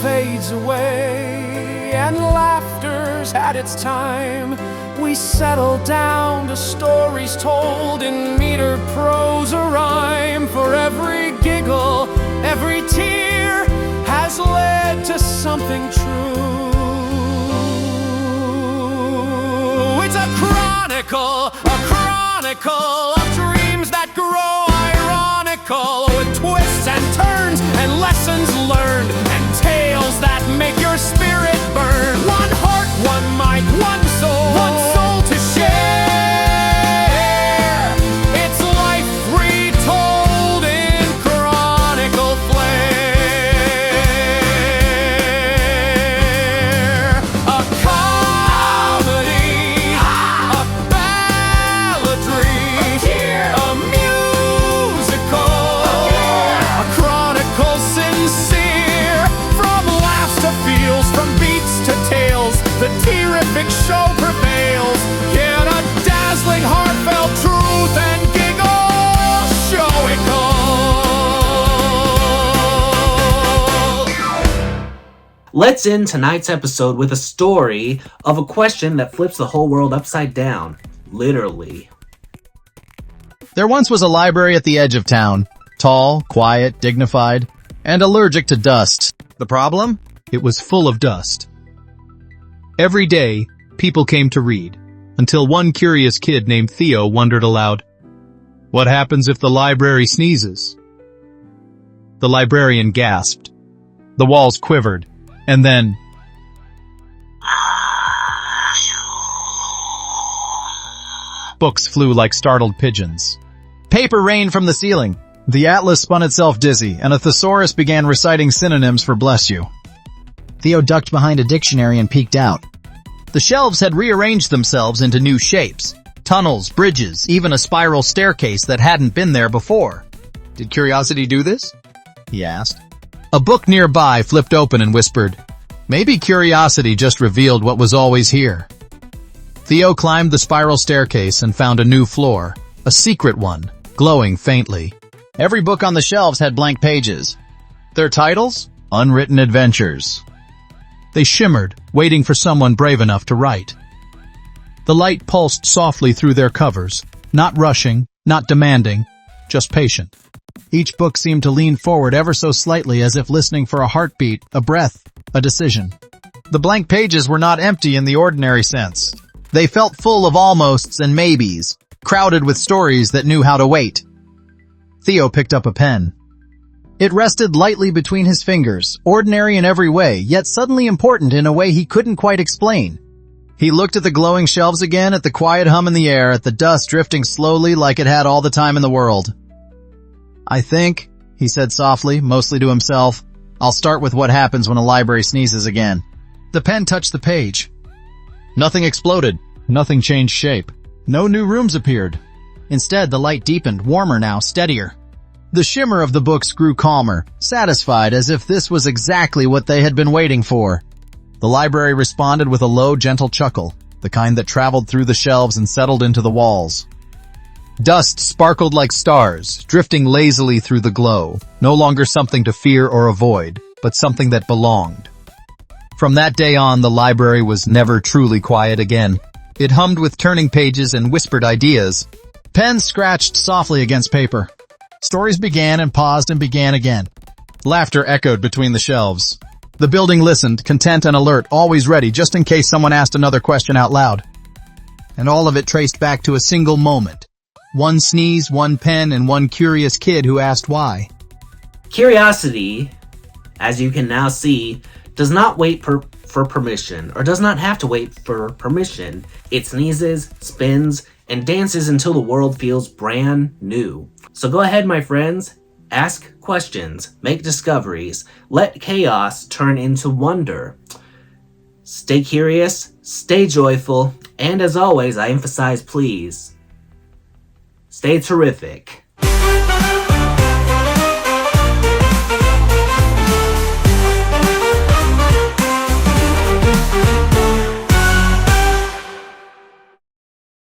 fades away and laughter's had its time, we settle down to stories told in metered prose or rhyme. For every giggle, every tear has led to something true. It's a chronicle of dreams that grow ironical, with twists and turns and lessons learned and tales that make your spirit burn. One heart, one mind, one soul to share. It's life retold in chronicle flair. A comedy, a balladry, a musical, a chronicle sincere. From laughs to feels, from beats to tales, the T-Riffic Show prevails. Get a dazzling, heartfelt truth and giggle, show it all. Let's end tonight's episode with a story of a question that flips the whole world upside down. Literally. There once was a library at the edge of town. Tall, quiet, dignified, and allergic to dust. The problem? It was full of dust. Every day, people came to read, until one curious kid named Theo wondered aloud, "What happens if the library sneezes?" The librarian gasped. The walls quivered, and then... books flew like startled pigeons. Paper rained from the ceiling. The atlas spun itself dizzy, and a thesaurus began reciting synonyms for bless you. Theo ducked behind a dictionary and peeked out. The shelves had rearranged themselves into new shapes. Tunnels, bridges, even a spiral staircase that hadn't been there before. Did curiosity do this? He asked. A book nearby flipped open and whispered, "Maybe curiosity just revealed what was always here." Theo climbed the spiral staircase and found a new floor, a secret one, glowing faintly. Every book on the shelves had blank pages. Their titles? Unwritten Adventures. They shimmered, waiting for someone brave enough to write. The light pulsed softly through their covers, not rushing, not demanding, just patient. Each book seemed to lean forward ever so slightly, as if listening for a heartbeat, a breath, a decision. The blank pages were not empty in the ordinary sense. They felt full of almosts and maybes, crowded with stories that knew how to wait. Theo picked up a pen. It rested lightly between his fingers, ordinary in every way, yet suddenly important in a way he couldn't quite explain. He looked at the glowing shelves again, at the quiet hum in the air, at the dust drifting slowly like it had all the time in the world. "I think," he said softly, mostly to himself, "I'll start with what happens when a library sneezes again." The pen touched the page. Nothing exploded. Nothing changed shape. No new rooms appeared. Instead, the light deepened, warmer now, steadier. The shimmer of the books grew calmer, satisfied, as if this was exactly what they had been waiting for. The library responded with a low, gentle chuckle, the kind that traveled through the shelves and settled into the walls. Dust sparkled like stars, drifting lazily through the glow, no longer something to fear or avoid, but something that belonged. From that day on, the library was never truly quiet again. It hummed with turning pages and whispered ideas. Pens scratched softly against paper. Stories began and paused and began again. Laughter echoed between the shelves. The building listened, content and alert, always ready, just in case someone asked another question out loud. And all of it traced back to a single moment. One sneeze, one pen, and one curious kid who asked why. Curiosity, as you can now see, does not wait for permission, or does not have to wait for permission. It sneezes, spins, and dances until the world feels brand new. So go ahead, my friends. Ask questions, make discoveries, let chaos turn into wonder. Stay curious, stay joyful, and as always, I emphasize, please, stay terrific.